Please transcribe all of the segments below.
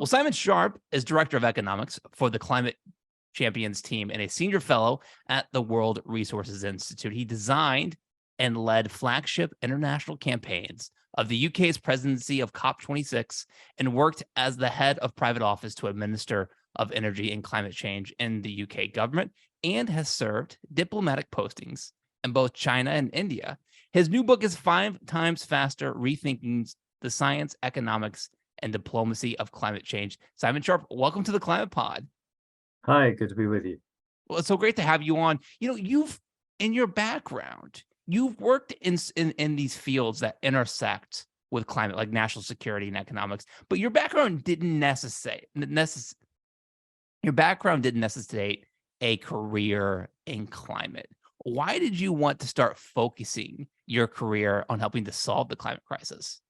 Well, Simon Sharpe is Director of Economics for the Climate Champions team and a senior fellow at the World Resources Institute. He designed and led flagship international campaigns of the UK's presidency of COP26 and worked as the head of private office to Minister of Energy and Climate Change in the UK government and has served diplomatic postings in both China and India. His new book is 5 Times Faster, Rethinking the Science, Economics, and Diplomacy of Climate Change. Simon Sharpe, welcome to the Climate Pod. Hi, good to be with you. Well, it's so great to have you on. In your background, you've worked in these fields that intersect with climate, like national security and economics, but your background didn't necessitate a career in climate. Why did you want to start focusing your career on helping to solve the climate crisis?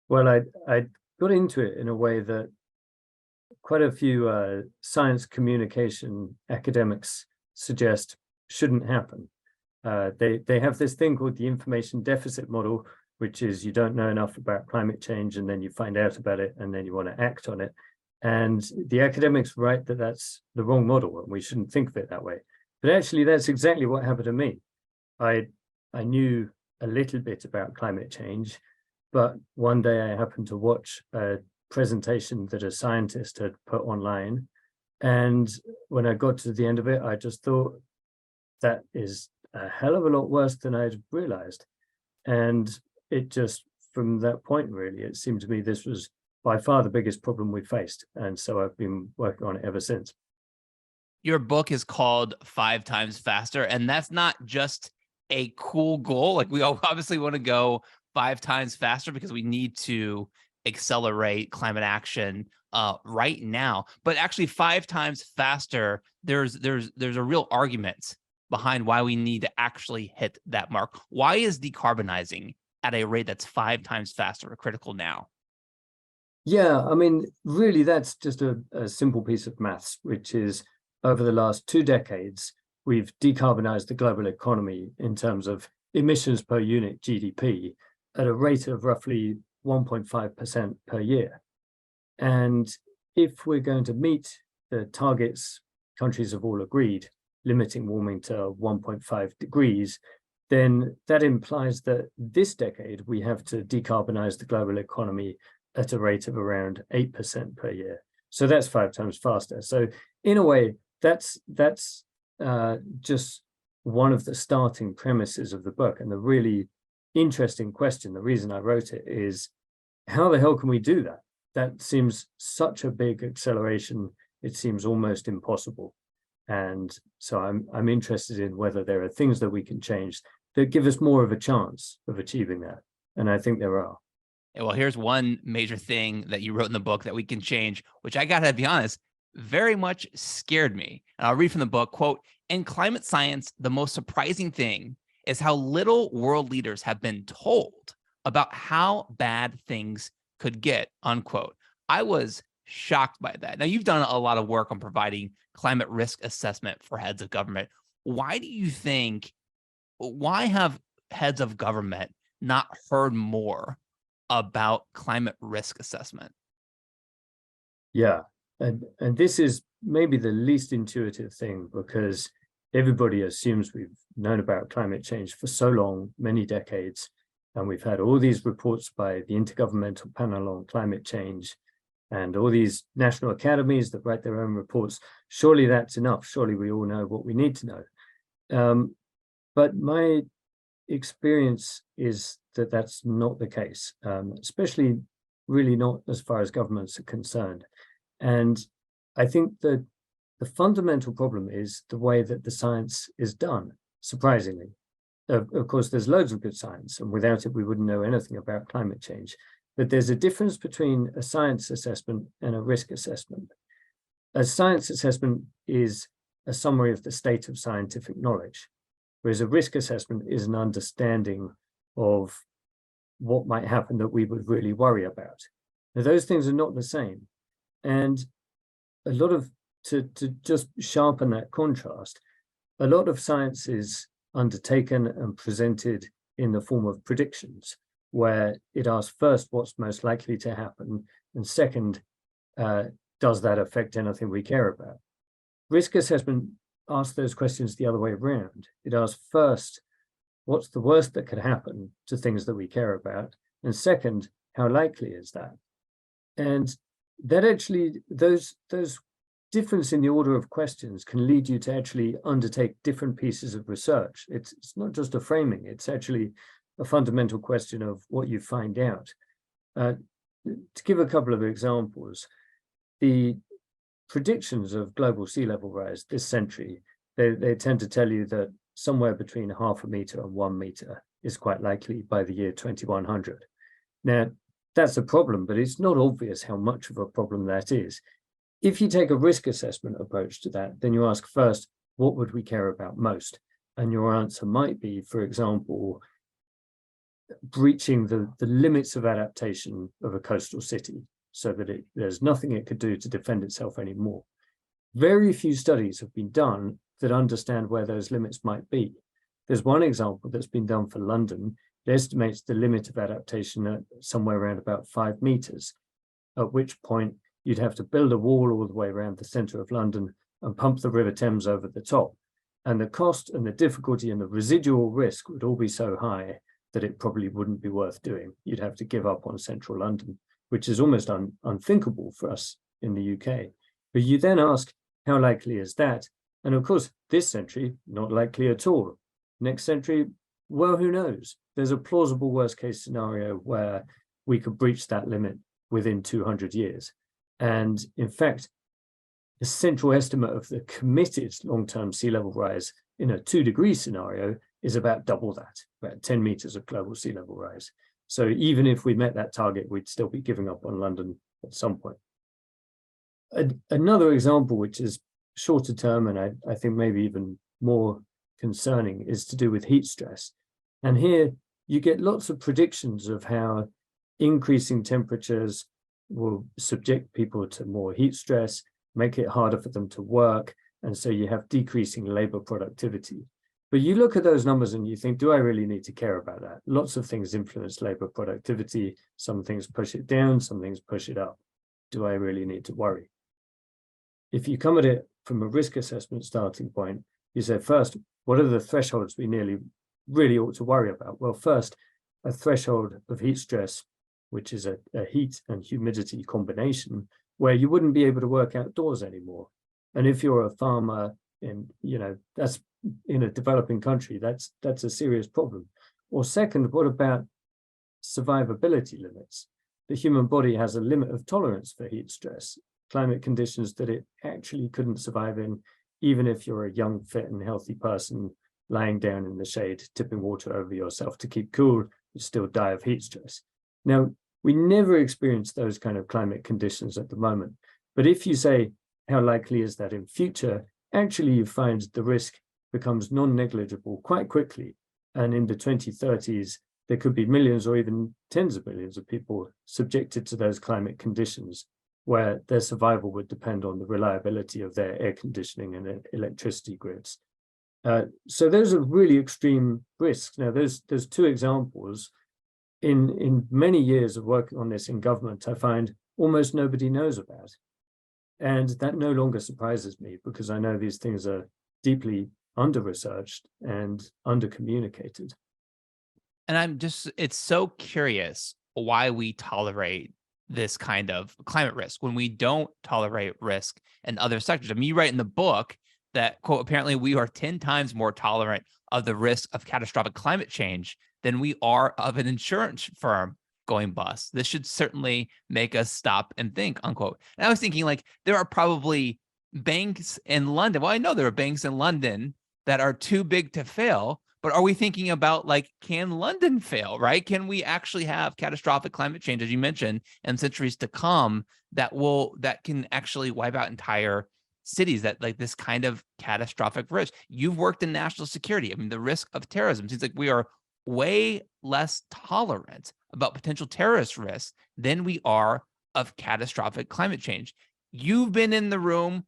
Well, I got into it in a way that quite a few science communication academics suggest shouldn't happen. They have this thing called the information deficit model, which is you don't know enough about climate change and then you find out about it and then you want to act on it. And the academics write that that's the wrong model and we shouldn't think of it that way. But actually, that's exactly what happened to me. I knew a little bit about climate change, but one day I happened to watch a presentation that a scientist had put online. And when I got to the end of it, I just thought that is a hell of a lot worse than I'd realized. And it just, from that point, really, it seemed to me this was by far the biggest problem we faced. And so I've been working on it ever since. Your book is called 5 Times Faster, and that's not just a cool goal. Like, we obviously want to go 5 times faster because we need to accelerate climate action right now. But actually, 5 times faster, there's a real argument behind why we need to actually hit that mark. Why is decarbonizing at a rate that's 5 times faster critical now? Yeah, I mean, really, that's just a simple piece of maths, which is over the last 2 decades, we've decarbonized the global economy in terms of emissions per unit GDP at a rate of roughly 1.5% per year. And if we're going to meet the targets countries have all agreed, limiting warming to 1.5 degrees, then that implies that this decade we have to decarbonize the global economy at a rate of around 8% per year. So that's 5 times faster. So in a way, that's just one of the starting premises of the book. And the really interesting question, the reason I wrote it, is how the hell can we do that? That seems such a big acceleration. It seems almost impossible. And so I'm interested in whether there are things that we can change that give us more of a chance of achieving that. And I think there are. Yeah, well, here's one major thing that you wrote in the book that we can change, which I gotta be honest, very much scared me. And I'll read from the book, quote, "In climate science, the most surprising thing is how little world leaders have been told about how bad things could get," unquote. I was shocked by that. Now, you've done a lot of work on providing climate risk assessment for heads of government. Why have heads of government not heard more about climate risk assessment? Yeah, and this is maybe the least intuitive thing, because everybody assumes we've known about climate change for so long, many decades, and we've had all these reports by the Intergovernmental Panel on Climate Change and all these national academies that write their own reports. Surely that's enough. Surely we all know what we need to know. But my experience is that that's not the case, especially really not as far as governments are concerned. And I think that the fundamental problem is the way that the science is done, surprisingly. Of course, there's loads of good science, and without it, we wouldn't know anything about climate change. But there's a difference between a science assessment and a risk assessment. A science assessment is a summary of the state of scientific knowledge, whereas a risk assessment is an understanding of what might happen that we would really worry about. Now, those things are not the same. And a lot of, to just sharpen that contrast, a lot of science is undertaken and presented in the form of predictions, where it asks first what's most likely to happen, and second, does that affect anything we care about? Risk assessment asks those questions the other way around. It asks first, what's the worst that could happen to things that we care about? And second, how likely is that? And that actually, those difference in the order of questions can lead you to actually undertake different pieces of research. It's not just a framing, it's actually a fundamental question of what you find out. To give a couple of examples, the predictions of global sea level rise this century, they tend to tell you that somewhere between 0.5 meter and 1 meter is quite likely by the year 2100. Now, that's a problem, but it's not obvious how much of a problem that is. If you take a risk assessment approach to that, then you ask first, what would we care about most? And your answer might be, for example, breaching the limits of adaptation of a coastal city so that there's nothing it could do to defend itself anymore. Very few studies have been done that understand where those limits might be. There's one example that's been done for London. It estimates the limit of adaptation at somewhere around about 5 meters, at which point you'd have to build a wall all the way around the center of London and pump the River Thames over the top. And the cost and the difficulty and the residual risk would all be so high that it probably wouldn't be worth doing. You'd have to give up on central London, which is almost unthinkable for us in the UK. But you then ask, how likely is that? And of course, this century, not likely at all. Next century, well, who knows? There's a plausible worst case scenario where we could breach that limit within 200 years. And in fact, the central estimate of the committed long-term sea level rise in a 2-degree scenario is about double that, about 10 meters of global sea level rise. So even if we met that target, we'd still be giving up on London at some point. Another example, which is shorter term, and I think maybe even more concerning, is to do with heat stress. And here you get lots of predictions of how increasing temperatures will subject people to more heat stress, make it harder for them to work, and so you have decreasing labor productivity. But you look at those numbers and you think, do I really need to care about that? Lots of things influence labor productivity. Some things push it down, some things push it up. Do I really need to worry? If you come at it from a risk assessment starting point, you say, first, what are the thresholds we really ought to worry about? Well, first, a threshold of heat stress, which is a heat and humidity combination, where you wouldn't be able to work outdoors anymore. And if you're a farmer that's in a developing country, that's a serious problem. Or second, what about survivability limits? The human body has a limit of tolerance for heat stress, climate conditions that it actually couldn't survive in, even if you're a young, fit and healthy person lying down in the shade, tipping water over yourself to keep cool, you still die of heat stress. Now, we never experience those kind of climate conditions at the moment. But if you say, how likely is that in future, actually you find the risk becomes non-negligible quite quickly. And in the 2030s, there could be millions or even tens of millions of people subjected to those climate conditions where their survival would depend on the reliability of their air conditioning and electricity grids. So those are really extreme risks. Now, there's 2 examples. In many years of working on this in government, I find almost nobody knows about. And that no longer surprises me because I know these things are deeply under-researched and under-communicated. And it's so curious why we tolerate this kind of climate risk when we don't tolerate risk in other sectors. I mean, you write in the book that, quote, apparently we are 10 times more tolerant of the risk of catastrophic climate change than we are of an insurance firm going bust. This should certainly make us stop and think, unquote. And I was thinking, like, there are probably banks in London. Well, I know there are banks in London that are too big to fail, but are we thinking about, like, can London fail, right? Can we actually have catastrophic climate change, as you mentioned, in centuries to come that can actually wipe out entire cities, that, like, this kind of catastrophic risk? You've worked in national security. I mean, the risk of terrorism seems like we are way less tolerant about potential terrorist risks than we are of catastrophic climate change. You've been in the room,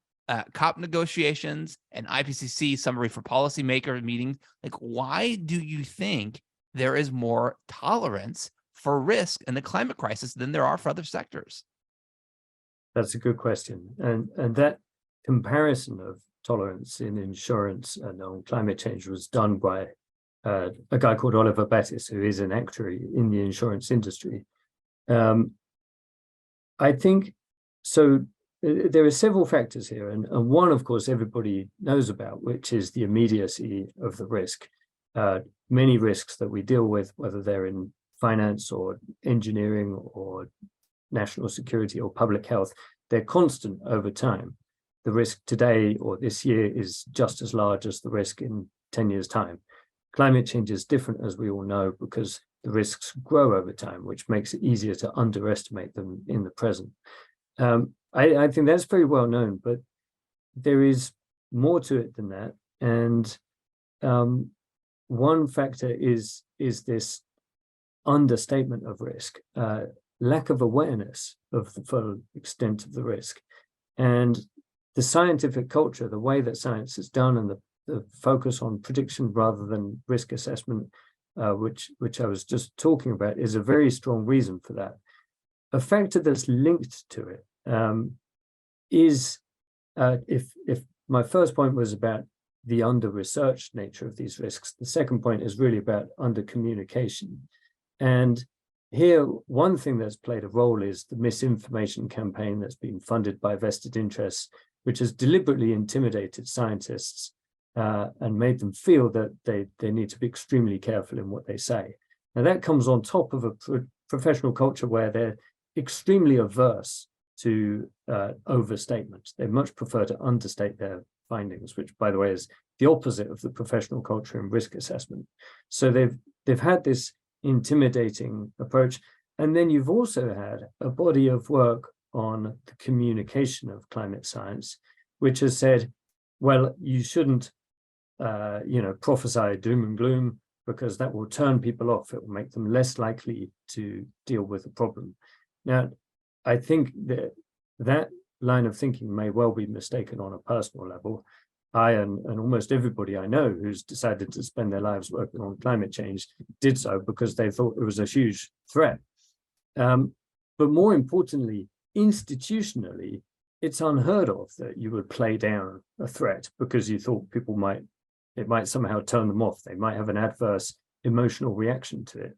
COP negotiations and IPCC summary for policymaker meetings. Like, why do you think there is more tolerance for risk in the climate crisis than there are for other sectors? That's a good question. And that comparison of tolerance in insurance and on climate change was done by a guy called Oliver Bettis, who is an actuary in the insurance industry. I think so. There are several factors here, and one, of course, everybody knows about, which is the immediacy of the risk. Many risks that we deal with, whether they're in finance or engineering or national security or public health, they're constant over time. The risk today or this year is just as large as the risk in 10 years' time. Climate change is different, as we all know, because the risks grow over time, which makes it easier to underestimate them in the present. I think that's very well known, but there is more to it than that. And one factor is this understatement of risk, lack of awareness of the full extent of the risk. And the scientific culture, the way that science is done, and the focus on prediction rather than risk assessment, which I was just talking about, is a very strong reason for that. A factor that's linked to it is, if my first point was about the under-researched nature of these risks, the second point is really about under-communication. And here, one thing that's played a role is the misinformation campaign that's been funded by vested interests, which has deliberately intimidated scientists and made them feel that they need to be extremely careful in what they say. Now, that comes on top of a professional culture where they're extremely averse to overstatement. They much prefer to understate their findings, which, by the way, is the opposite of the professional culture in risk assessment. So they've had this intimidating approach. And then you've also had a body of work on the communication of climate science, which has said, well, you shouldn't prophesy doom and gloom, because that will turn people off. It will make them less likely to deal with the problem. Now, I think that line of thinking may well be mistaken on a personal level. I and almost everybody I know who's decided to spend their lives working on climate change did so because they thought it was a huge threat. But more importantly, institutionally, it's unheard of that you would play down a threat because you thought it might somehow turn them off. They might have an adverse emotional reaction to it.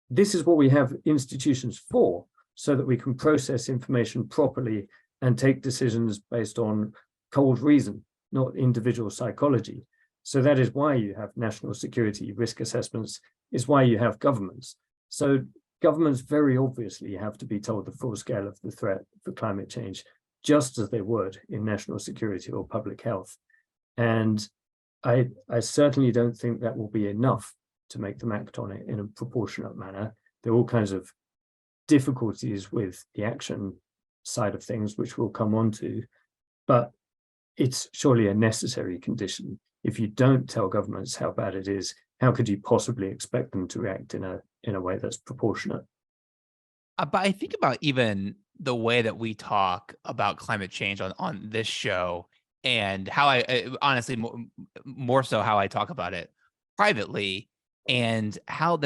This is what we have institutions for, so that we can process information properly and take decisions based on cold reason, not individual psychology. So that is why you have national security risk assessments, is why you have governments. So governments very obviously have to be told the full scale of the threat for climate change, just as they would in national security or public health. And I certainly don't think that will be enough to make them act on it in a proportionate manner. There are all kinds of difficulties with the action side of things, which we'll come on to, but it's surely a necessary condition. If you don't tell governments how bad it is, how could you possibly expect them to react in a way that's proportionate? But I think about even the way that we talk about climate change on this show, and how I honestly more so how I talk about it privately, and how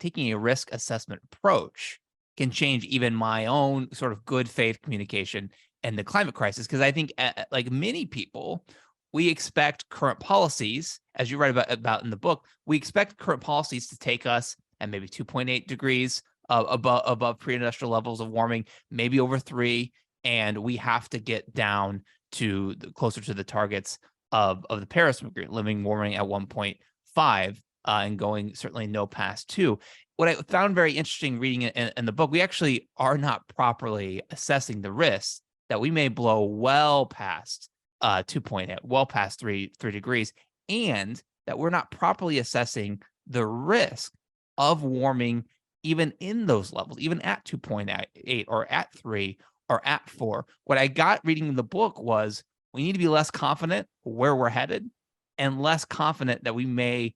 taking a risk assessment approach can change even my own sort of good faith communication and the climate crisis. Because I think, like many people, we expect current policies, as you write about in the book, we expect current policies to take us at maybe 2.8 degrees above pre-industrial levels of warming, maybe over 3, and we have to get down to closer to the targets of the Paris Agreement, living warming at 1.5 and going certainly no past 2. What I found very interesting reading in the book, we actually are not properly assessing the risks that we may blow well past 2.8, well past 3 degrees, and that we're not properly assessing the risk of warming even in those levels, even at 2.8 or at 3 or at 4. What I got reading the book was we need to be less confident where we're headed, and less confident that we may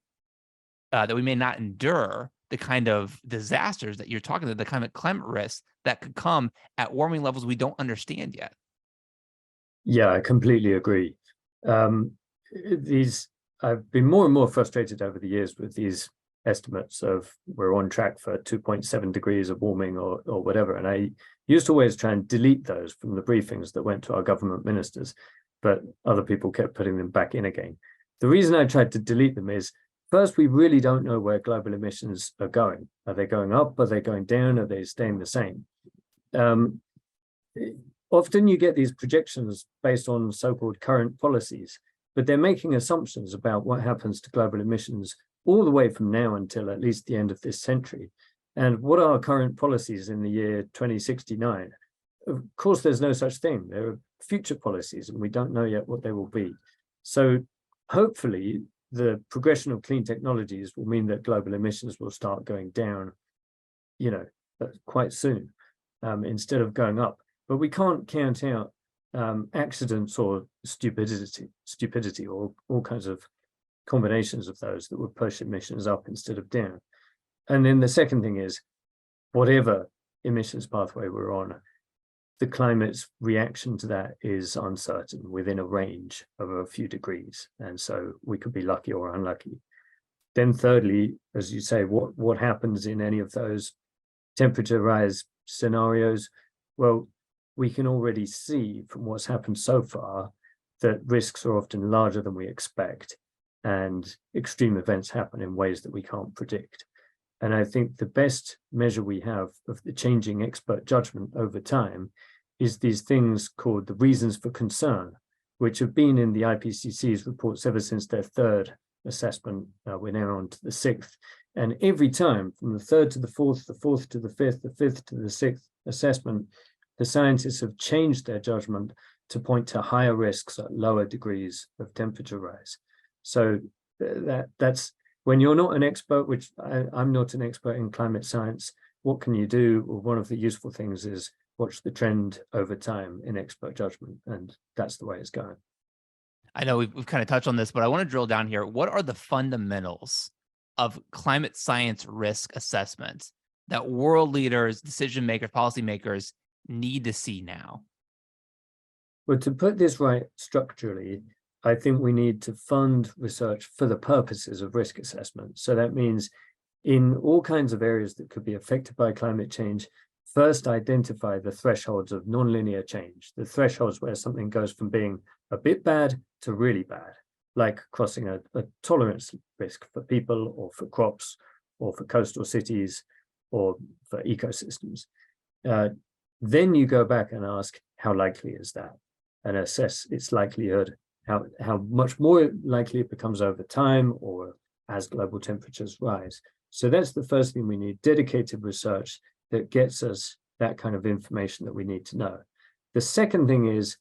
not endure the kind of disasters that you're talking about, the kind of climate risks that could come at warming levels we don't understand yet. Yeah, I completely agree. I've been more and more frustrated over the years with these estimates of we're on track for 2.7 degrees of warming or whatever. And Used to always try and delete those from the briefings that went to our government ministers, but other people kept putting them back in again. The reason I tried to delete them is, first, we really don't know where global emissions are going. Are they going up? Are they going down? Are they staying the same? Often you get these projections based on so-called current policies, but they're making assumptions about what happens to global emissions all the way from now until at least the end of this century. And what are current policies in the year 2069? Of course, there's no such thing. There are future policies, and we don't know yet what they will be. So hopefully, the progression of clean technologies will mean that global emissions will start going down, quite soon, instead of going up. But we can't count out accidents or stupidity, or all kinds of combinations of those that would push emissions up instead of down. And then the second thing is, whatever emissions pathway we're on, the climate's reaction to that is uncertain within a range of a few degrees. And so we could be lucky or unlucky. Then thirdly, as you say, what happens in any of those temperature rise scenarios? Well, we can already see from what's happened so far that risks are often larger than we expect, and extreme events happen in ways that we can't predict. And I think the best measure we have of the changing expert judgment over time is these things called the reasons for concern, which have been in the IPCC's reports ever since their third assessment. We're now on to the sixth. And every time, from the third to the fourth to the fifth to the sixth assessment, the scientists have changed their judgment to point to higher risks at lower degrees of temperature rise. So that's when you're not an expert, which I'm not an expert in climate science. What can you do? Well, one of the useful things is watch the trend over time in expert judgment, and that's the way it's going. I know we've kind of touched on this, but I want to drill down here. What are the fundamentals of climate science risk assessment that world leaders, decision makers, policymakers need to see now? Well, to put this right structurally, I think we need to fund research for the purposes of risk assessment. So that means in all kinds of areas that could be affected by climate change, first identify the thresholds of nonlinear change, the thresholds where something goes from being a bit bad to really bad, like crossing a tolerance risk for people or for crops or for coastal cities or for ecosystems. Then you go back and ask, how likely is that? And assess its likelihood, how much more likely it becomes over time or as global temperatures rise. So that's the first thing we need, dedicated research that gets us that kind of information that we need to know. The second thing is,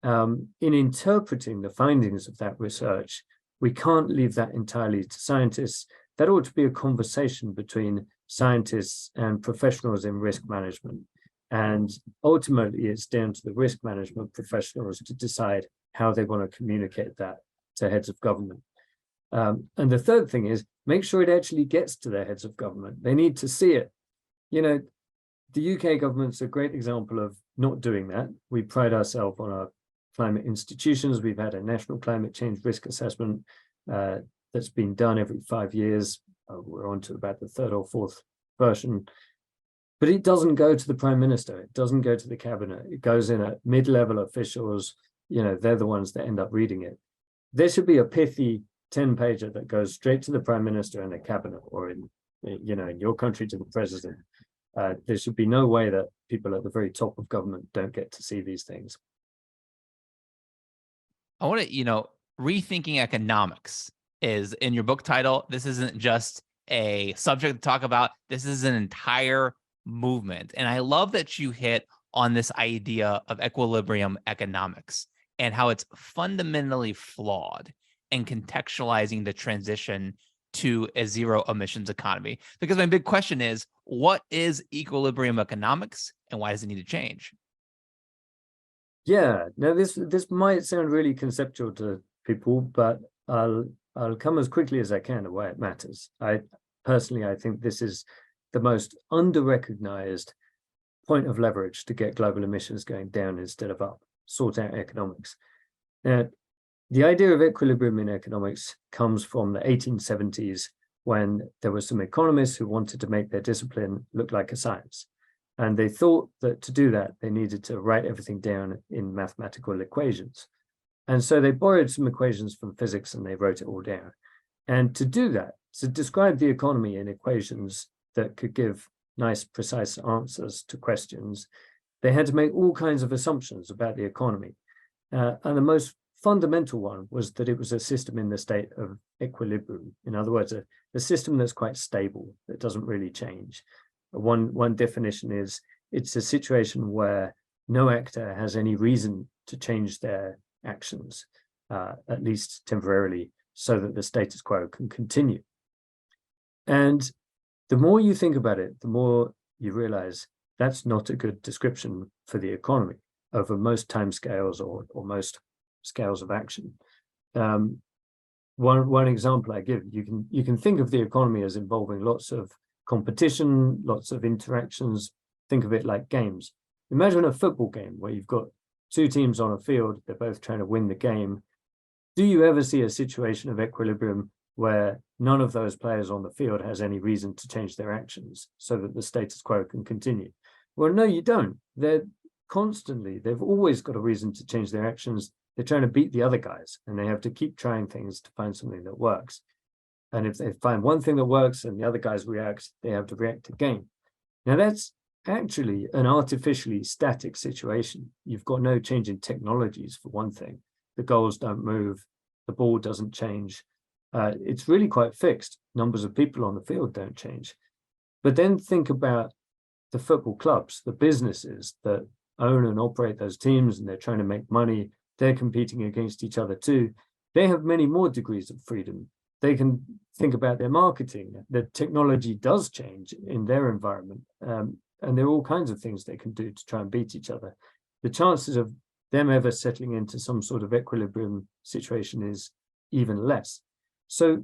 in interpreting the findings of that research, we can't leave that entirely to scientists. That ought to be a conversation between scientists and professionals in risk management. And ultimately, it's down to the risk management professionals to decide how they want to communicate that to heads of government. And the third thing is, make sure it actually gets to their heads of government. They need to see it. The UK government's a great example of not doing that. We pride ourselves on our climate institutions. We've had a national climate change risk assessment that's been done every 5 years. We're on to about the third or fourth version. But it doesn't go to the Prime Minister. It doesn't go to the cabinet. It goes in at mid-level officials. They're the ones that end up reading it. There should be a pithy 10-pager that goes straight to the Prime Minister and the cabinet, or in your country to the president. There should be no way that people at the very top of government don't get to see these things. I want to, rethinking economics is in your book title. This isn't just a subject to talk about. This is an entire movement. And I love that you hit on this idea of equilibrium economics and how it's fundamentally flawed in contextualizing the transition to a zero emissions economy. Because my big question is, what is equilibrium economics and why does it need to change? Yeah, now this might sound really conceptual to people, but I'll come as quickly as I can to why it matters. I think this is the most under-recognized point of leverage to get global emissions going down instead of up. Sort out economics. Now, the idea of equilibrium in economics comes from the 1870s, when there were some economists who wanted to make their discipline look like a science. And they thought that to do that, they needed to write everything down in mathematical equations. And so they borrowed some equations from physics and they wrote it all down. And to do that, to describe the economy in equations that could give nice, precise answers to questions, they had to make all kinds of assumptions about the economy. And the most fundamental one was that it was a system in the state of equilibrium. In other words, a system that's quite stable, that doesn't really change. One definition is it's a situation where no actor has any reason to change their actions, at least temporarily, so that the status quo can continue. And the more you think about it, the more you realize that's not a good description for the economy over most timescales or most scales of action. One example I give, you can think of the economy as involving lots of competition, lots of interactions. Think of it like games. Imagine a football game where you've got two teams on a field, they're both trying to win the game. Do you ever see a situation of equilibrium where none of those players on the field has any reason to change their actions so that the status quo can continue? Well, no, you don't. They've always got a reason to change their actions. They're trying to beat the other guys and they have to keep trying things to find something that works. And if they find one thing that works and the other guys react, they have to react again. Now that's actually an artificially static situation. You've got no change in technologies for one thing. The goals don't move, the ball doesn't change. It's really quite fixed. Numbers of people on the field don't change. But then think about the football clubs, the businesses that own and operate those teams, and they're trying to make money. They're competing against each other too. They have many more degrees of freedom. They can think about their marketing. The technology does change in their environment. And there are all kinds of things they can do to try and beat each other. The chances of them ever settling into some sort of equilibrium situation is even less. So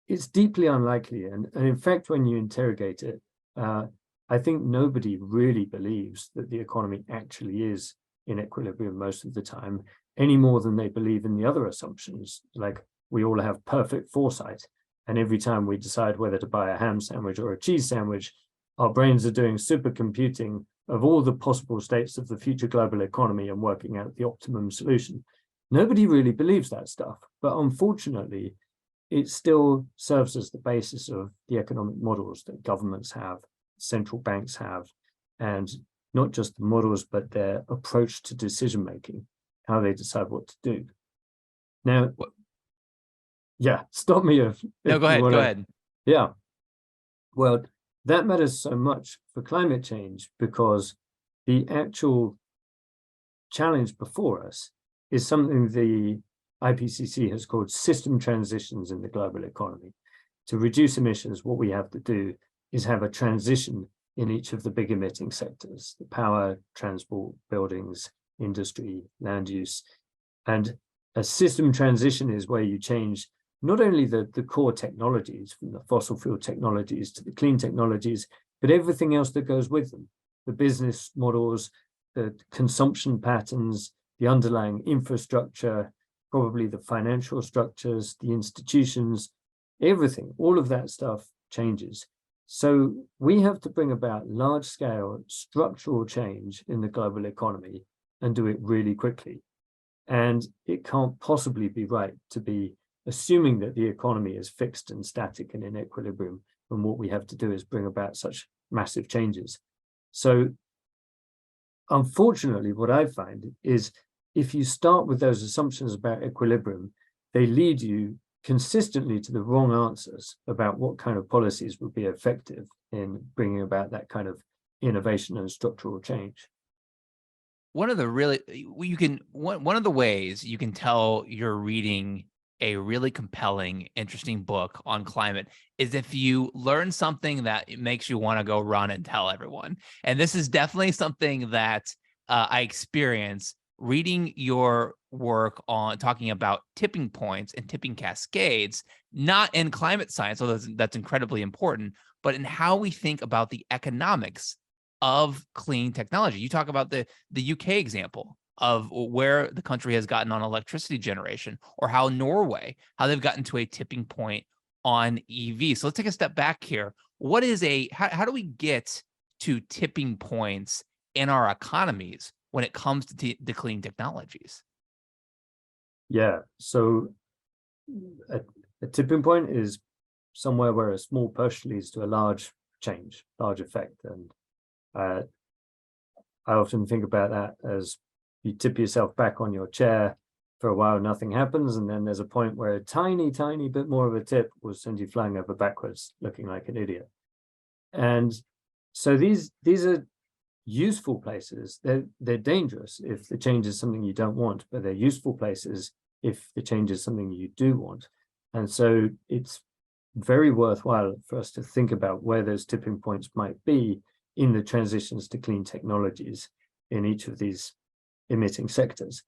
it's deeply unlikely. And in fact, when you interrogate it, I think nobody really believes that the economy actually is in equilibrium most of the time, any more than they believe in the other assumptions, like we all have perfect foresight. And every time we decide whether to buy a ham sandwich or a cheese sandwich, our brains are doing supercomputing of all the possible states of the future global economy and working out the optimum solution. Nobody really believes that stuff, but unfortunately, it still serves as the basis of the economic models that governments have, central banks have, and not just the models, but their approach to decision-making, how they decide what to do. Now, yeah, stop me if no, go ahead, go ahead. Yeah, well, that matters so much for climate change because the actual challenge before us is something the IPCC has called system transitions in the global economy. To reduce emissions, what we have to do is have a transition in each of the big emitting sectors, the power, transport, buildings, industry, land use. And a system transition is where you change not only the core technologies, from the fossil fuel technologies to the clean technologies, but everything else that goes with them, the business models, the consumption patterns, the underlying infrastructure, probably the financial structures, the institutions, everything, all of that stuff changes. So we have to bring about large-scale structural change in the global economy and do it really quickly. And it can't possibly be right to be assuming that the economy is fixed and static and in equilibrium, and what we have to do is bring about such massive changes. So unfortunately, what I find is if you start with those assumptions about equilibrium, they lead you consistently to the wrong answers about what kind of policies would be effective in bringing about that kind of innovation and structural change. One of the ways you can tell you're reading a really compelling, interesting book on climate is if you learn something that makes you want to go run and tell everyone. And this is definitely something that I experience reading your work on talking about tipping points and tipping cascades, not in climate science, although that's incredibly important, but in how we think about the economics of clean technology. You talk about the UK example of where the country has gotten on electricity generation, or how Norway, how they've gotten to a tipping point on EV. So let's take a step back here. What is how do we get to tipping points in our economies when it comes to the clean technologies? Yeah, so a tipping point is somewhere where a small push leads to a large change, large effect. And I often think about that as you tip yourself back on your chair for a while, nothing happens, and then there's a point where a tiny bit more of a tip will send you flying over backwards, looking like an idiot. And so these are useful places. They're dangerous if the change is something you don't want, but they're useful places if the change is something you do want. And so it's very worthwhile for us to think about where those tipping points might be in the transitions to clean technologies in each of these emitting sectors.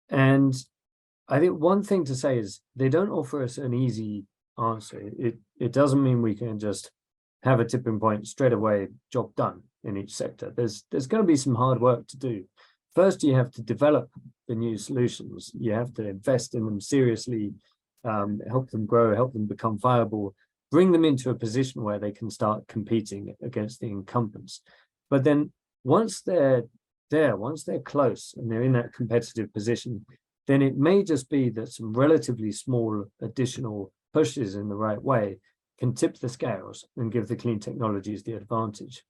And I think one thing to say is they don't offer us an easy answer. It doesn't mean we can just have a tipping point straight away, job done in each sector. There's going to be some hard work to do. First, you have to develop the new solutions. You have to invest in them seriously, help them grow, help them become viable, bring them into a position where they can start competing against the incumbents. But then once they're there, once they're close and they're in that competitive position, then it may just be that some relatively small additional pushes in the right way can tip the scales and give the clean technologies the advantage.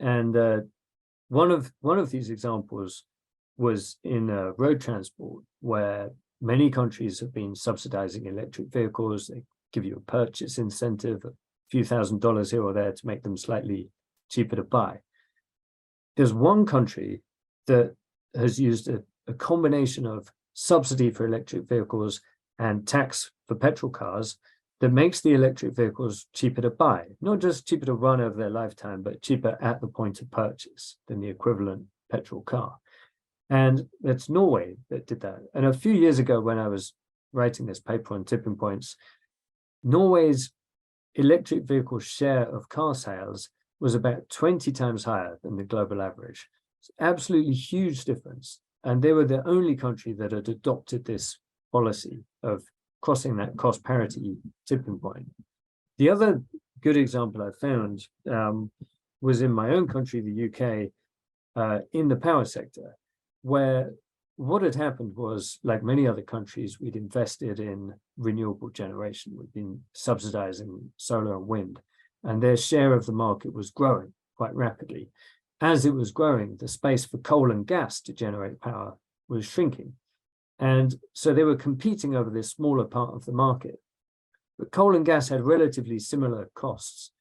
And one of these examples was in road transport, where many countries have been subsidizing electric vehicles. They give you a purchase incentive, a few $1,000s here or there to make them slightly cheaper to buy. There's one country that has used a combination of subsidy for electric vehicles and tax for petrol cars that makes the electric vehicles cheaper to buy, not just cheaper to run over their lifetime, but cheaper at the point of purchase than the equivalent petrol car. And it's Norway that did that. And a few years ago, when I was writing this paper on tipping points, Norway's electric vehicle share of car sales was about 20 times higher than the global average. It's absolutely huge difference. And they were the only country that had adopted this policy of crossing that cost parity tipping point. The other good example I found was in my own country, the UK, in the power sector, where what had happened was, like many other countries, we'd invested in renewable generation. We'd been subsidizing solar and wind, and their share of the market was growing quite rapidly. As it was growing, the space for coal and gas to generate power was shrinking. And so they were competing over this smaller part of the market. But coal and gas had relatively similar costs,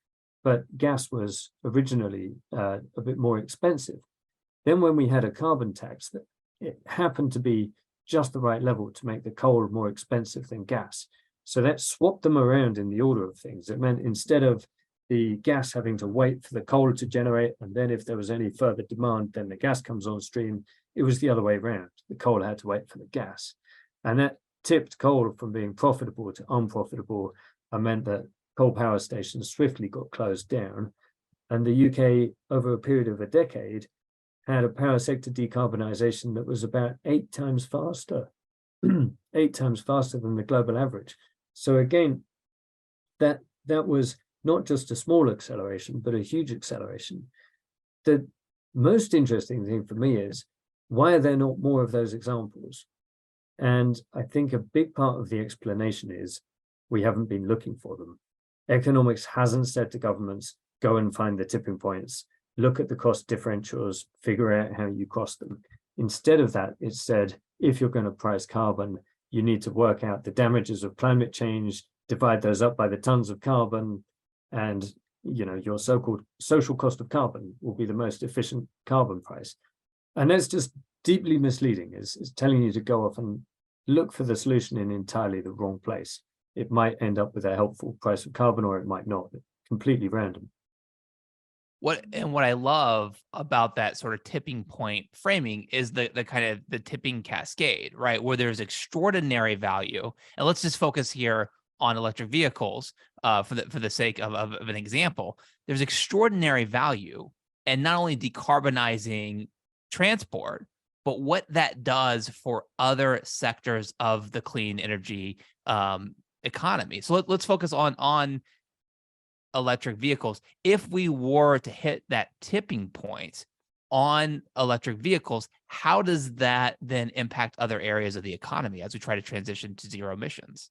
but gas was originally a bit more expensive. Then when we had a carbon tax, that it happened to be just the right level to make the coal more expensive than gas. So that swapped them around in the order of things. It meant instead of the gas having to wait for the coal to generate, and then if there was any further demand, then the gas comes on stream, it was the other way around. The coal had to wait for the gas. And that tipped coal from being profitable to unprofitable, and meant that coal power stations swiftly got closed down. And the UK, over a period of a decade, had a power sector decarbonisation that was about 8 times faster, 8 times faster than the global average. So again, that was not just a small acceleration, but a huge acceleration. The most interesting thing for me is, why are there not more of those examples? And I think a big part of the explanation is we haven't been looking for them. Economics hasn't said to governments, go and find the tipping points, look at the cost differentials, figure out how you cross them. Instead of that, it's said, if you're going to price carbon, you need to work out the damages of climate change, divide those up by the tons of carbon, and your so-called social cost of carbon will be the most efficient carbon price. And that's just deeply misleading. It's telling you to go off and look for the solution in entirely the wrong place. It might end up with a helpful price of carbon, or it might not. Completely random. What I love about that sort of tipping point framing is the kind of the tipping cascade, right? Where there's extraordinary value. And let's just focus here on electric vehicles for the sake of an example. There's extraordinary value, and not only decarbonizing transport, but what that does for other sectors of the clean energy economy. So let's focus on electric vehicles. If we were to hit that tipping point on electric vehicles, how does that then impact other areas of the economy as we try to transition to zero emissions?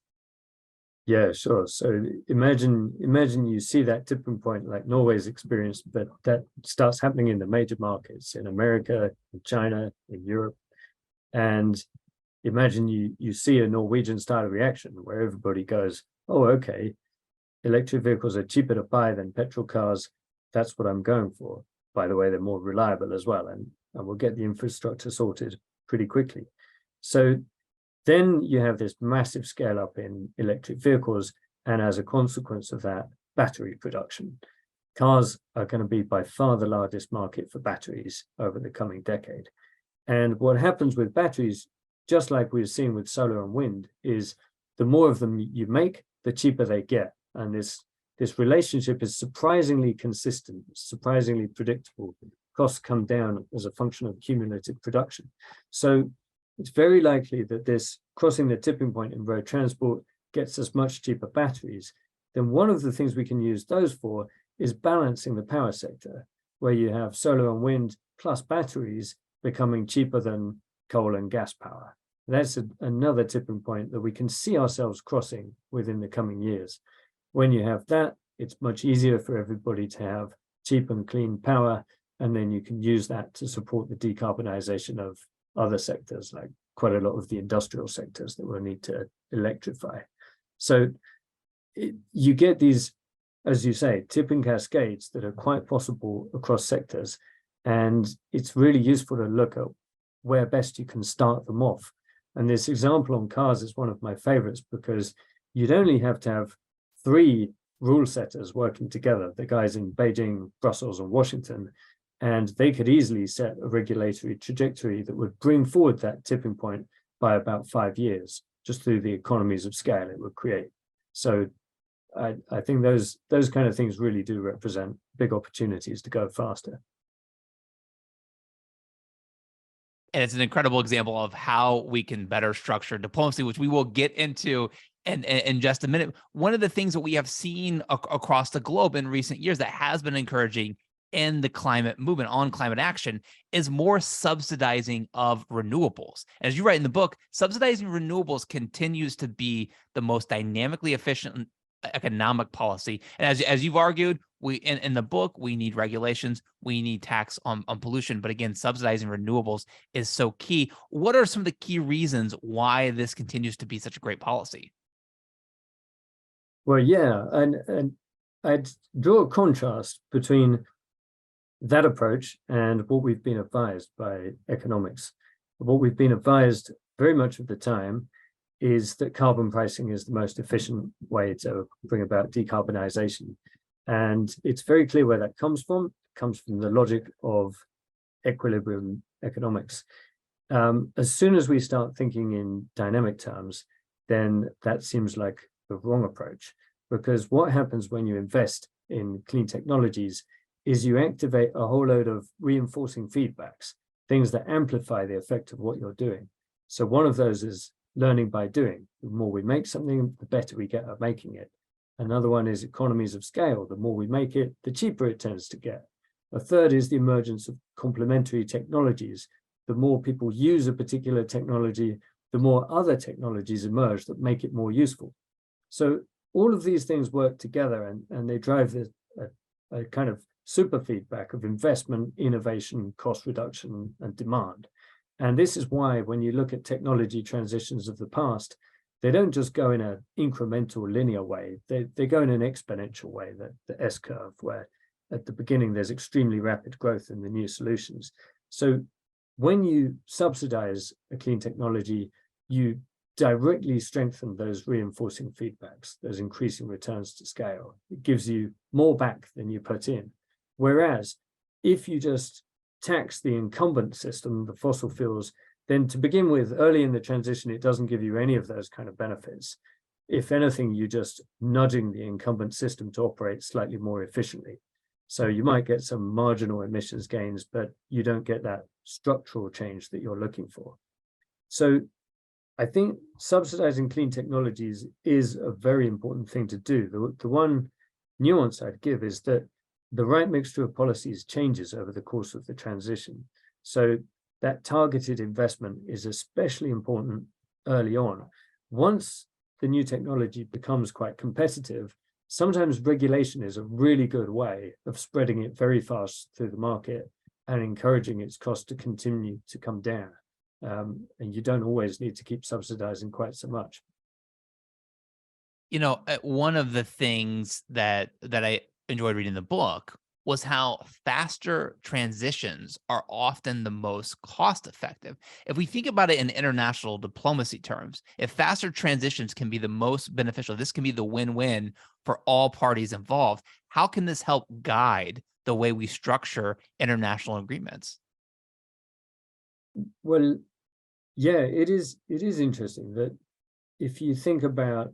Yeah, sure. So imagine you see that tipping point like Norway's experienced, but that starts happening in the major markets in America, in China, in Europe. And imagine you see a Norwegian style of reaction where everybody goes, oh, okay, electric vehicles are cheaper to buy than petrol cars. That's what I'm going for. By the way, they're more reliable as well, and we'll get the infrastructure sorted pretty quickly. So then you have this massive scale up in electric vehicles, and as a consequence of that, battery production. Cars are going to be by far the largest market for batteries over the coming decade. And what happens with batteries, just like we're seeing with solar and wind, is the more of them you make, the cheaper they get. And this relationship is surprisingly consistent, surprisingly predictable. Costs come down as a function of cumulative production. So it's very likely that this crossing the tipping point in road transport gets us much cheaper batteries. Then one of the things we can use those for is balancing the power sector, where you have solar and wind plus batteries becoming cheaper than coal and gas power. That's another tipping point that we can see ourselves crossing within the coming years. When you have that, it's much easier for everybody to have cheap and clean power, and then you can use that to support the decarbonization of other sectors, like quite a lot of the industrial sectors that we'll need to electrify. So you get these, as you say, tipping cascades that are quite possible across sectors. And it's really useful to look at where best you can start them off. And this example on cars is one of my favorites because you'd only have to have 3 rule setters working together, the guys in Beijing, Brussels, and Washington, and they could easily set a regulatory trajectory that would bring forward that tipping point by about 5 years, just through the economies of scale it would create. So I think those kind of things really do represent big opportunities to go faster. And it's an incredible example of how we can better structure diplomacy, which we will get into in just a minute. One of the things that we have seen across the globe in recent years that has been encouraging in the climate movement on climate action is more subsidizing of renewables. As you write in the book, subsidizing renewables continues to be the most dynamically efficient economic policy. And as you've argued, we in the book, we need regulations, we need tax on pollution. But again, subsidizing renewables is so key. What are some of the key reasons why this continues to be such a great policy? Well, yeah, and I'd draw a contrast between that approach and what we've been advised by economics. What we've been advised very much of the time is that carbon pricing is the most efficient way to bring about decarbonization. And it's very clear where that comes from. It comes from the logic of equilibrium economics. As soon as we start thinking in dynamic terms, then that seems like the wrong approach, because what happens when you invest in clean technologies is you activate a whole load of reinforcing feedbacks, things that amplify the effect of what you're doing. So one of those is learning by doing. The more we make something, the better we get at making it. Another one is economies of scale. The more we make it, the cheaper it tends to get. A third is the emergence of complementary technologies. The more people use a particular technology, the more other technologies emerge that make it more useful. So all of these things work together, and they drive a kind of super feedback of investment, innovation, cost reduction, and demand. And this is why when you look at technology transitions of the past, they don't just go in an incremental linear way, they go in an exponential way, the S-curve, where at the beginning there's extremely rapid growth in the new solutions. So when you subsidize a clean technology, you directly strengthen those reinforcing feedbacks, those increasing returns to scale. It gives you more back than you put in. Whereas if you just tax the incumbent system, the fossil fuels, then to begin with, early in the transition, it doesn't give you any of those kind of benefits. If anything, you're just nudging the incumbent system to operate slightly more efficiently. So you might get some marginal emissions gains, but you don't get that structural change that you're looking for. So I think subsidizing clean technologies is a very important thing to do. The one nuance I'd give is that the right mixture of policies changes over the course of the transition. So that targeted investment is especially important early on. Once the new technology becomes quite competitive, sometimes regulation is a really good way of spreading it very fast through the market and encouraging its cost to continue to come down. And you don't always need to keep subsidizing quite so much. You know, one of the things that I enjoyed reading the book was how faster transitions are often the most cost effective. If we think about it in international diplomacy terms, if faster transitions can be the most beneficial, this can be the win-win for all parties involved. How can this help guide the way we structure international agreements? Well, yeah, it is interesting that if you think about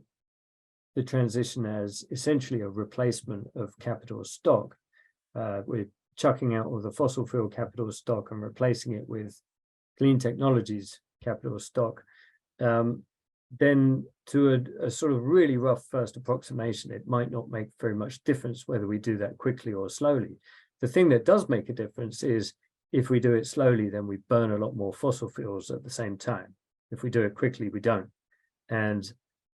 the transition as essentially a replacement of capital stock, we're chucking out all the fossil fuel capital stock and replacing it with clean technologies capital stock, then to a sort of really rough first approximation, it might not make very much difference whether we do that quickly or slowly. The thing that does make a difference is if we do it slowly, then we burn a lot more fossil fuels at the same time. If we do it quickly, we don't. And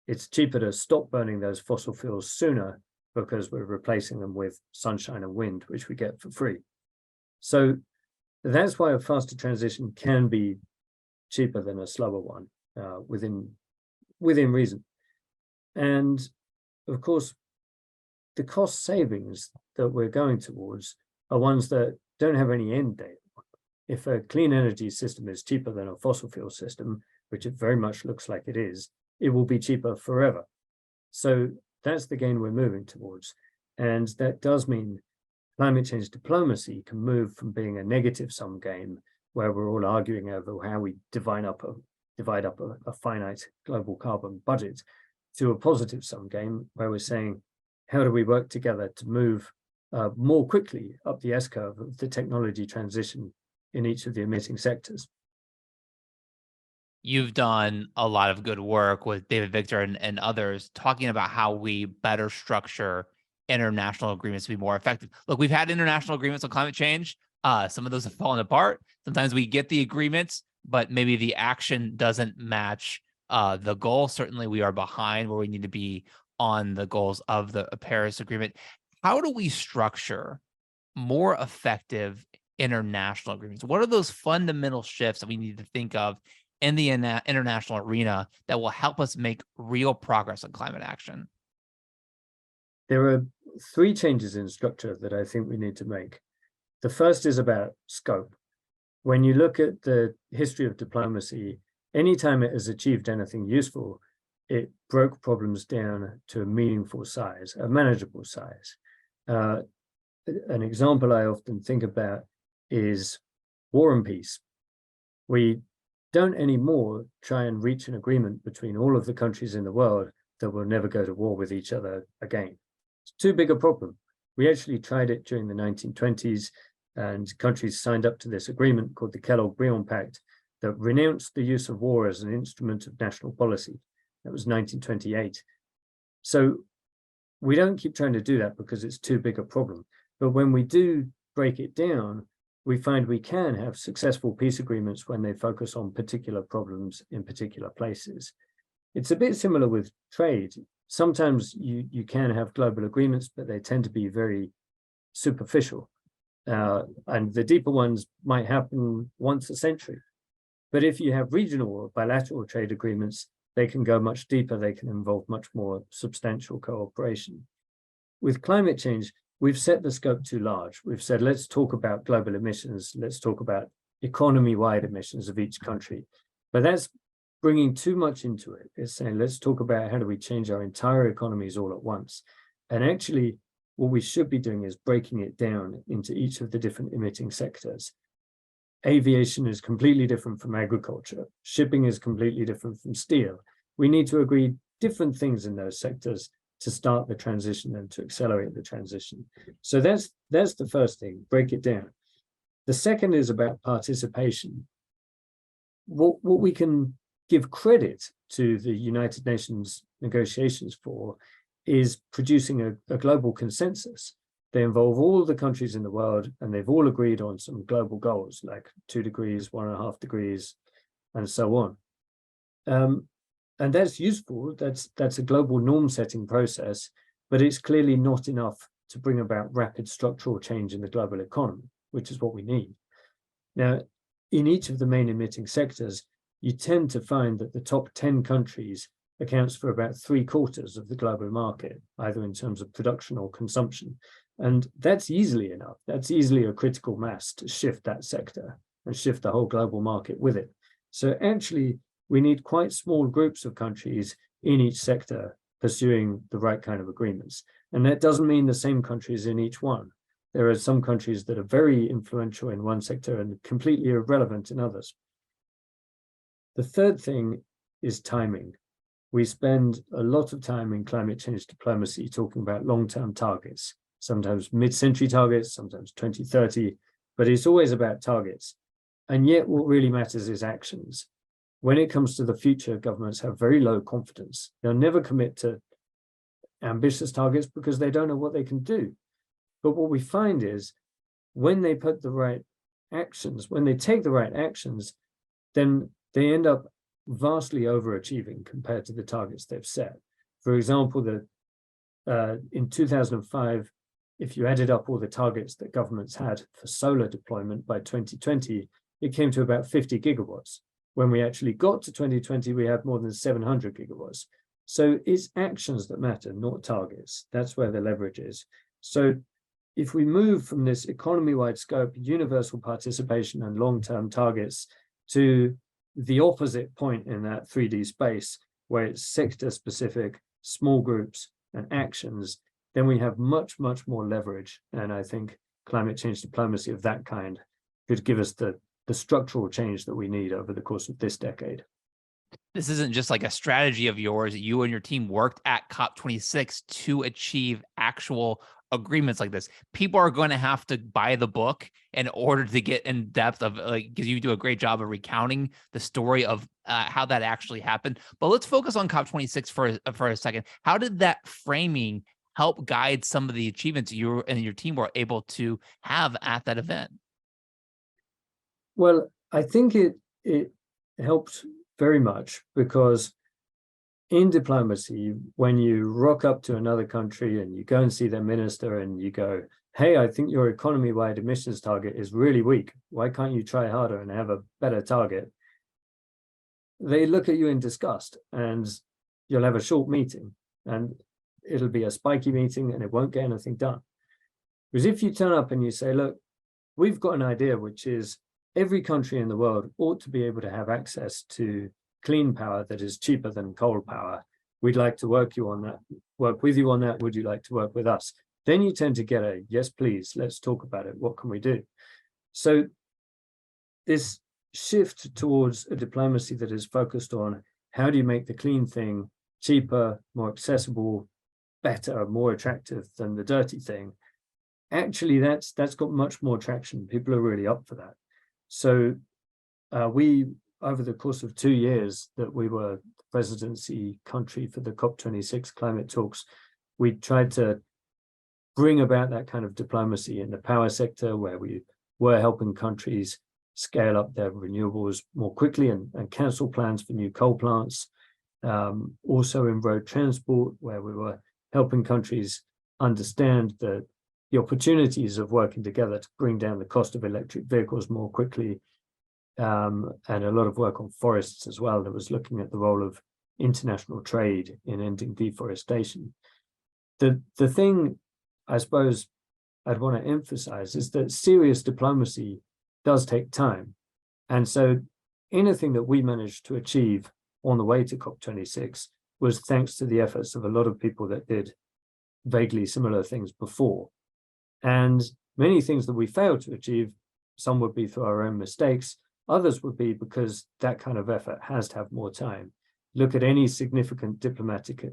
it's cheaper to stop burning those fossil fuels sooner because we're replacing them with sunshine and wind, which we get for free. So that's why a faster transition can be cheaper than a slower one, within reason. And of course, the cost savings that we're going towards are ones that don't have any end date. If a clean energy system is cheaper than a fossil fuel system, which it very much looks like it is, it will be cheaper forever. So that's the gain we're moving towards. And that does mean climate change diplomacy can move from being a negative sum game where we're all arguing over how we divide up a finite global carbon budget to a positive sum game where we're saying, how do we work together to move more quickly up the S-curve of the technology transition in each of the emitting sectors? You've done a lot of good work with David Victor and others talking about how we better structure international agreements to be more effective. Look, we've had international agreements on climate change. Some of those have fallen apart. Sometimes we get the agreements, but maybe the action doesn't match the goal. Certainly, we are behind where we need to be on the goals of the Paris Agreement. How do we structure more effective international agreements? What are those fundamental shifts that we need to think of in the international arena that will help us make real progress on climate action? There are three changes in structure that I think we need to make. The first is about scope. When you look at the history of diplomacy, anytime it has achieved anything useful, it broke problems down to a meaningful size, a manageable size. An example I often think about is war and peace. We don't anymore try and reach an agreement between all of the countries in the world that will never go to war with each other again. It's too big a problem. We actually tried it during the 1920s, and countries signed up to this agreement called the Kellogg-Briand Pact that renounced the use of war as an instrument of national policy. That was 1928. So we don't keep trying to do that because it's too big a problem. But when we do break it down, we find we can have successful peace agreements when they focus on particular problems in particular places. It's a bit similar with trade. Sometimes you can have global agreements, but they tend to be very superficial. And the deeper ones might happen once a century. But if you have regional or bilateral trade agreements, they can go much deeper. They can involve much more substantial cooperation. With climate change, we've set the scope too large. We've said, let's talk about global emissions. Let's talk about economy-wide emissions of each country. But that's bringing too much into it. It's saying, let's talk about how do we change our entire economies all at once. And actually, what we should be doing is breaking it down into each of the different emitting sectors. Aviation is completely different from agriculture. Shipping is completely different from steel. We need to agree different things in those sectors to start the transition and to accelerate the transition. So that's the first thing, break it down. The second is about participation. What we can give credit to the United Nations negotiations for is producing a global consensus. They involve all the countries in the world, and they've all agreed on some global goals like 2 degrees, 1.5 degrees, and so on. And that's useful. That's a global norm-setting process, but it's clearly not enough to bring about rapid structural change in the global economy, which is what we need. Now, in each of the main emitting sectors, you tend to find that the top 10 countries accounts for about 3/4 of the global market, either in terms of production or consumption. And that's easily enough. That's easily a critical mass to shift that sector and shift the whole global market with it. So actually, we need quite small groups of countries in each sector pursuing the right kind of agreements. And that doesn't mean the same countries in each one. There are some countries that are very influential in one sector and completely irrelevant in others. The third thing is timing. We spend a lot of time in climate change diplomacy talking about long-term targets, sometimes mid-century targets, sometimes 2030, but it's always about targets. And yet what really matters is actions. When it comes to the future, governments have very low confidence. They'll never commit to ambitious targets because they don't know what they can do. But what we find is when they put the right actions, when they take the right actions, then they end up vastly overachieving compared to the targets they've set. For example, in 2005, if you added up all the targets that governments had for solar deployment by 2020, it came to about 50 gigawatts. When we actually got to 2020, we had more than 700 gigawatts. So it's actions that matter, not targets. That's where the leverage is. So if we move from this economy-wide scope, universal participation and long-term targets to the opposite point in that 3D space, where it's sector-specific, small groups and actions, then we have much, much more leverage. And I think climate change diplomacy of that kind could give us the structural change that we need over the course of this decade. This isn't just like a strategy of yours. You and your team worked at COP26 to achieve actual agreements like this. People are going to have to buy the book in order to get in depth of, like, because you do a great job of recounting the story of how that actually happened. But let's focus on COP26 for a second. How did that framing help guide some of the achievements you and your team were able to have at that event? Well, I think it helped very much because in diplomacy, when you rock up to another country and you go and see their minister and you go, hey, I think your economy-wide emissions target is really weak. Why can't you try harder and have a better target? They look at you in disgust and you'll have a short meeting and it'll be a spiky meeting and it won't get anything done. Because if you turn up and you say, look, we've got an idea, which is every country in the world ought to be able to have access to clean power that is cheaper than coal power. We'd like to work with you on that. Would you like to work with us? Then you tend to get a, yes, please, let's talk about it. What can we do? So this shift towards a diplomacy that is focused on how do you make the clean thing cheaper, more accessible, better, more attractive than the dirty thing, actually that's got much more traction. People are really up for that. So we, over the course of 2 years that we were the presidency country for the COP26 climate talks, we tried to bring about that kind of diplomacy in the power sector, where we were helping countries scale up their renewables more quickly and cancel plans for new coal plants. Also in road transport, where we were helping countries understand the opportunities of working together to bring down the cost of electric vehicles more quickly, and a lot of work on forests as well that was looking at the role of international trade in ending deforestation. The thing I suppose I'd want to emphasize is that serious diplomacy does take time. And so anything that we managed to achieve on the way to COP26 was thanks to the efforts of a lot of people that did vaguely similar things before. And many things that we failed to achieve, some would be through our own mistakes, others would be because that kind of effort has to have more time. Look at any significant diplomatic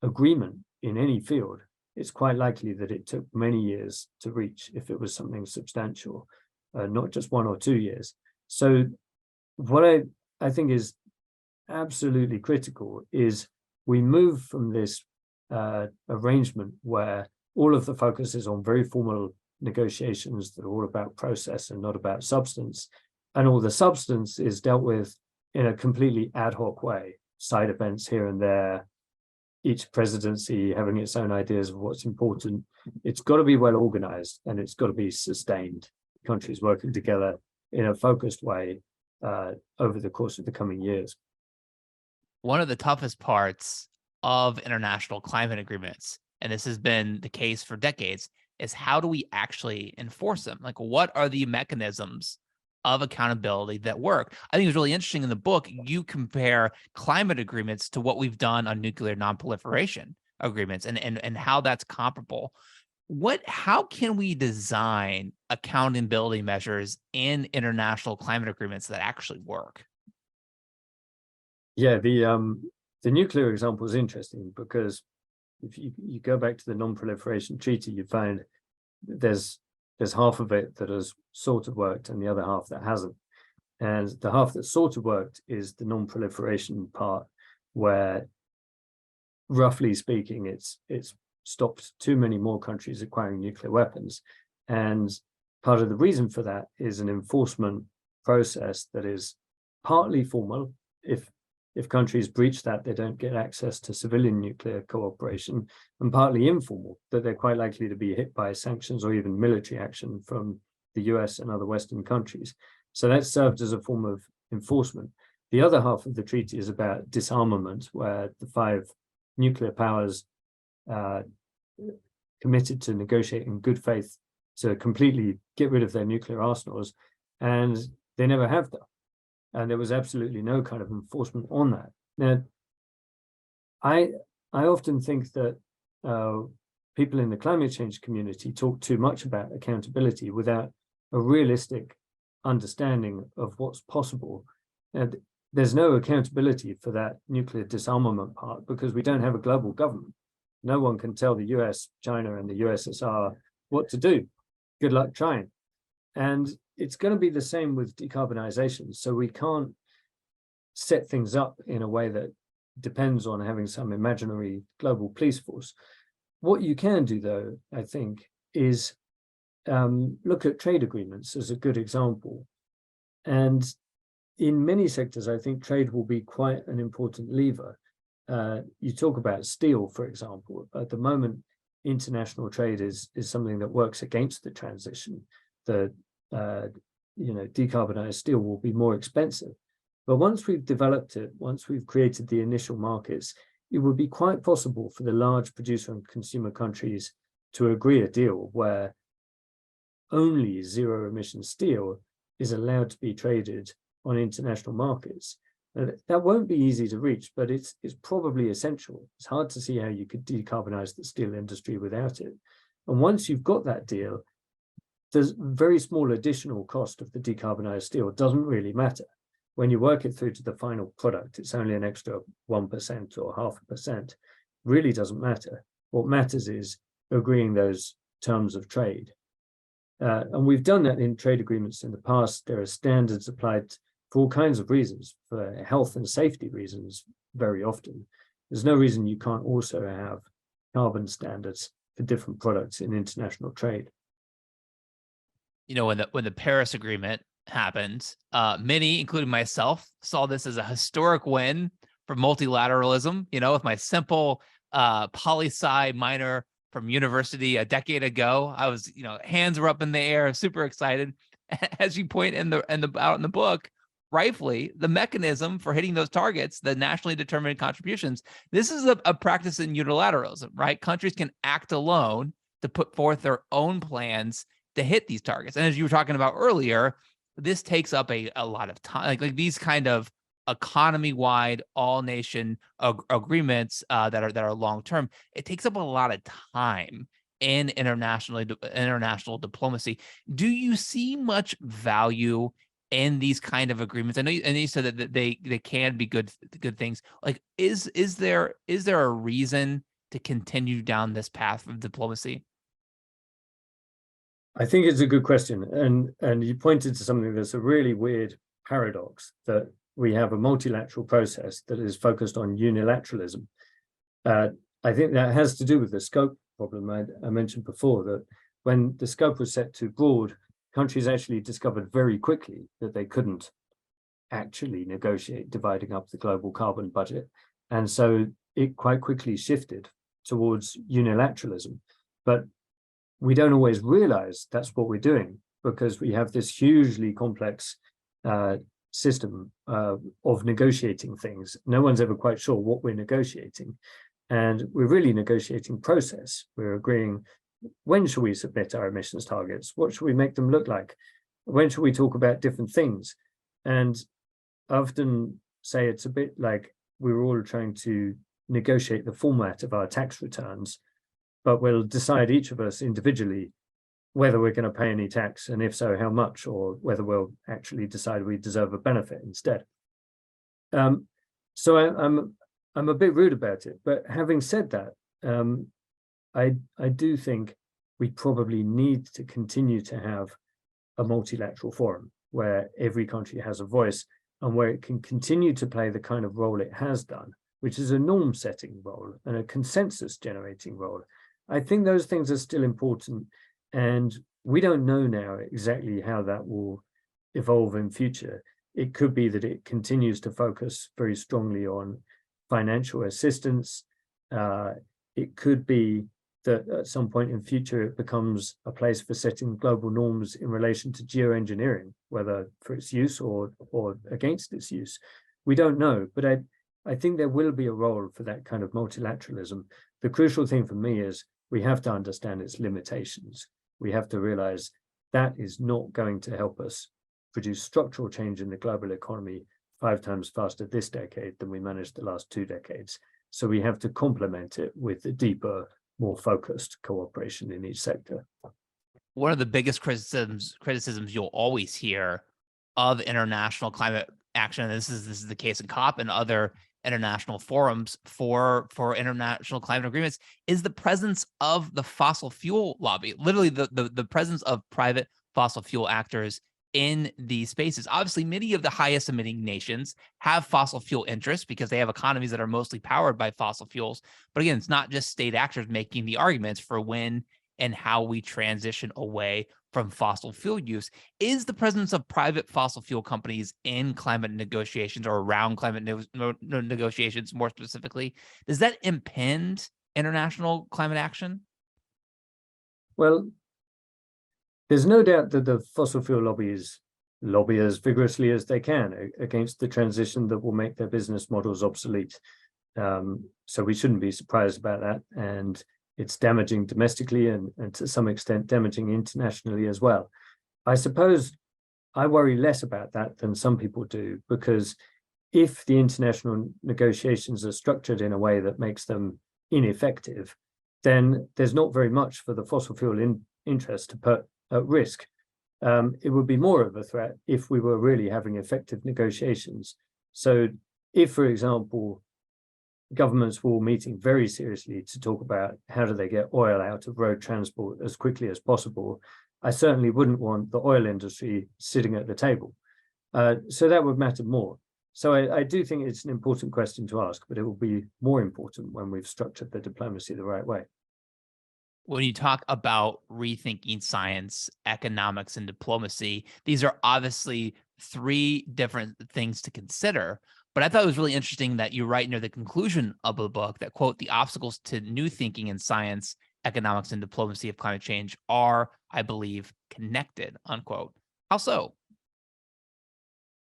agreement in any field. It's quite likely that it took many years to reach if it was something substantial, not just 1 or 2 years. So what I think is absolutely critical is we move from this arrangement where all of the focus is on very formal negotiations that are all about process and not about substance, and all the substance is dealt with in a completely ad hoc way, side events here and there, each presidency having its own ideas of what's important. It's got to be well organized and it's got to be sustained, countries working together in a focused way over the course of the coming years. One of the toughest parts of international climate agreements, and this has been the case for decades, is how do we actually enforce them? Like, what are the mechanisms of accountability that work? I think it's really interesting in the book, you compare climate agreements to what we've done on nuclear nonproliferation agreements and how that's comparable. How can we design accountability measures in international climate agreements that actually work? Yeah, the nuclear example is interesting because if you go back to the non-proliferation treaty, you find there's half of it that has sort of worked and the other half that hasn't. And the half that sort of worked is the non-proliferation part, where roughly speaking, it's stopped too many more countries acquiring nuclear weapons. And part of the reason for that is an enforcement process that is partly formal. If countries breach that, they don't get access to civilian nuclear cooperation, and partly informal, that they're quite likely to be hit by sanctions or even military action from the US and other Western countries. So that served as a form of enforcement. The other half of the treaty is about disarmament, where the 5 nuclear powers committed to negotiate in good faith to completely get rid of their nuclear arsenals, and they never have done. And there was absolutely no kind of enforcement on that. Now, I often think that people in the climate change community talk too much about accountability without a realistic understanding of what's possible. And there's no accountability for that nuclear disarmament part because we don't have a global government. No one can tell the US, China, and the USSR what to do. Good luck trying. And it's going to be the same with decarbonization. So we can't set things up in a way that depends on having some imaginary global police force. What you can do, though, I think, is look at trade agreements as a good example. And in many sectors, I think trade will be quite an important lever. You talk about steel, for example. At the moment, international trade is something that works against the transition. Decarbonized steel will be more expensive. But once we've developed it, once we've created the initial markets, it would be quite possible for the large producer and consumer countries to agree a deal where only zero emission steel is allowed to be traded on international markets. That won't be easy to reach, but it's probably essential. It's hard to see how you could decarbonize the steel industry without it. And once you've got that deal, there's very small additional cost of the decarbonized steel. It doesn't really matter. When you work it through to the final product, it's only an extra 1% or 0.5%. Really doesn't matter. What matters is agreeing those terms of trade. And we've done that in trade agreements in the past. There are standards applied for all kinds of reasons, for health and safety reasons, very often. There's no reason you can't also have carbon standards for different products in international trade. You know, when the Paris Agreement happened, many, including myself, saw this as a historic win for multilateralism. You know, with my simple poli-sci minor from university a decade ago, I was, hands were up in the air, super excited. As you point out in the book, rightfully, the mechanism for hitting those targets, the nationally determined contributions, this is a practice in unilateralism, right? Countries can act alone to put forth their own plans to hit these targets. And as you were talking about earlier, this takes up a lot of time. Like these kind of economy-wide, all-nation agreements that are long-term, it takes up a lot of time in international diplomacy. Do you see much value in these kind of agreements? I know you said that they can be good things. Like, is there a reason to continue down this path of diplomacy? I think it's a good question. And you pointed to something that's a really weird paradox, that we have a multilateral process that is focused on unilateralism. I think that has to do with the scope problem I mentioned before, that when the scope was set too broad, countries actually discovered very quickly that they couldn't actually negotiate dividing up the global carbon budget. And so it quite quickly shifted towards unilateralism. But we don't always realize that's what we're doing, because we have this hugely complex system of negotiating things. No one's ever quite sure what we're negotiating. And we're really negotiating process. We're agreeing, when should we submit our emissions targets? What should we make them look like? When should we talk about different things? And I often say it's a bit like we're all trying to negotiate the format of our tax returns, but we'll decide each of us individually whether we're going to pay any tax, and if so, how much, or whether we'll actually decide we deserve a benefit instead. So I'm a bit rude about it, but having said that, I do think we probably need to continue to have a multilateral forum where every country has a voice and where it can continue to play the kind of role it has done, which is a norm-setting role and a consensus-generating role. I think those things are still important, and we don't know now exactly how that will evolve in future. It could be that it continues to focus very strongly on financial assistance. It could be that at some point in future it becomes a place for setting global norms in relation to geoengineering, whether for its use or against its use. We don't know, but I think there will be a role for that kind of multilateralism. The crucial thing for me is we have to understand its limitations. We have to realize that is not going to help us produce structural change in the global economy 5 times faster this decade than we managed the last 2 decades. So we have to complement it with a deeper, more focused cooperation in each sector. One of the biggest criticisms you'll always hear of international climate action, and this is the case in COP and other international forums for international climate agreements, is the presence of the fossil fuel lobby, literally the presence of private fossil fuel actors in these spaces. Obviously, many of the highest emitting nations have fossil fuel interests because they have economies that are mostly powered by fossil fuels. But again, it's not just state actors making the arguments for when and how we transition away from fossil fuel use. Is the presence of private fossil fuel companies in climate negotiations, or around climate negotiations more specifically, does that impede international climate action? Well, there's no doubt that the fossil fuel lobbies lobby as vigorously as they can against the transition that will make their business models obsolete. So we shouldn't be surprised about that. And it's damaging domestically and to some extent damaging internationally as well. I suppose I worry less about that than some people do, because if the international negotiations are structured in a way that makes them ineffective, then there's not very much for the fossil fuel interest to put at risk. It would be more of a threat if we were really having effective negotiations. So if, for example, governments were all meeting very seriously to talk about how do they get oil out of road transport as quickly as possible, I certainly wouldn't want the oil industry sitting at the table. So that would matter more. So I do think it's an important question to ask, but it will be more important when we've structured the diplomacy the right way. When you talk about rethinking science, economics, and diplomacy, these are obviously 3 different things to consider. But I thought it was really interesting that you write near the conclusion of the book that, quote, the obstacles to new thinking in science, economics, and diplomacy of climate change are, I believe, connected, unquote. How so?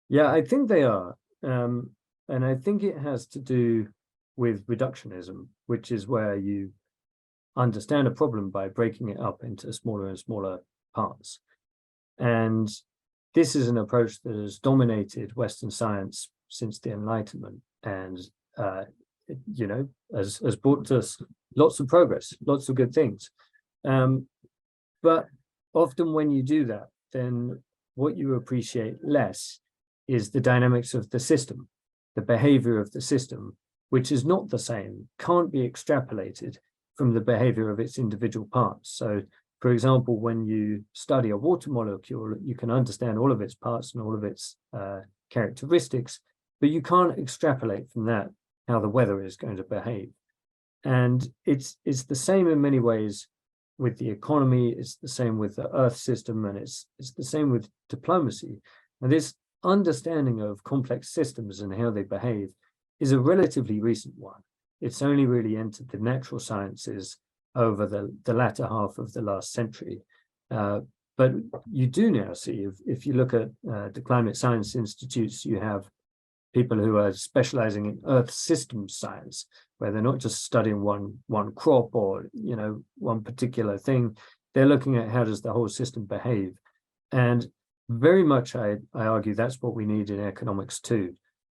Yeah, I think they are. And I think it has to do with reductionism, which is where you understand a problem by breaking it up into smaller and smaller parts. And this is an approach that has dominated Western science since the Enlightenment, and has brought us lots of progress, lots of good things. But often when you do that, then what you appreciate less is the dynamics of the system, the behavior of the system, which is not the same, can't be extrapolated from the behavior of its individual parts. So, for example, when you study a water molecule, you can understand all of its parts and all of its characteristics, but you can't extrapolate from that how the weather is going to behave. And it's the same in many ways with the economy, it's the same with the Earth system, and it's the same with diplomacy. And this understanding of complex systems and how they behave is a relatively recent one. It's only really entered the natural sciences over the latter half of the last century. But you do now see, if you look at the climate science institutes, you have people who are specializing in Earth systems science, where they're not just studying one crop or one particular thing. They're looking at how does the whole system behave. And very much I argue that's what we need in economics too.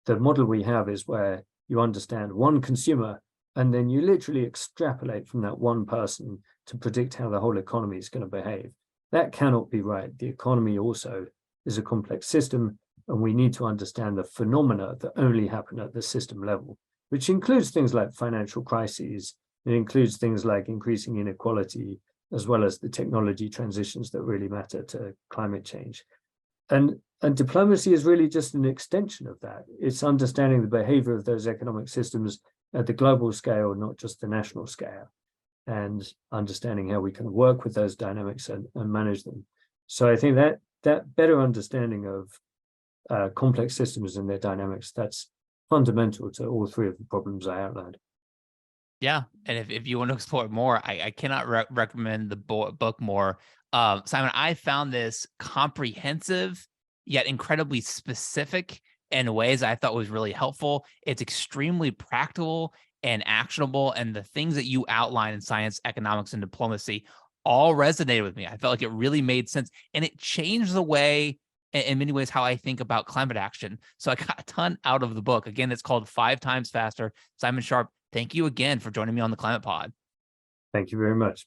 The model we have is where you understand one consumer and then you literally extrapolate from that one person to predict how the whole economy is going to behave. That cannot be right. The economy also is a complex system, and we need to understand the phenomena that only happen at the system level, which includes things like financial crises. It includes things like increasing inequality, as well as the technology transitions that really matter to climate change. And diplomacy is really just an extension of that. It's understanding the behavior of those economic systems at the global scale, not just the national scale, and understanding how we can work with those dynamics and manage them. So I think that better understanding of complex systems and their dynamics, that's fundamental to all three of the problems I outlined. Yeah, and if you want to explore more, I cannot recommend the book more. Simon, I found this comprehensive yet incredibly specific in ways I thought was really helpful. It's extremely practical and actionable, and the things that you outline in science, economics, and diplomacy all resonated with me. I felt like it really made sense, and it changed the way, in many ways, how I think about climate action. So I got a ton out of the book. Again, it's called 5 Times Faster. Simon Sharpe, thank you again for joining me on the Climate Pod. Thank you very much.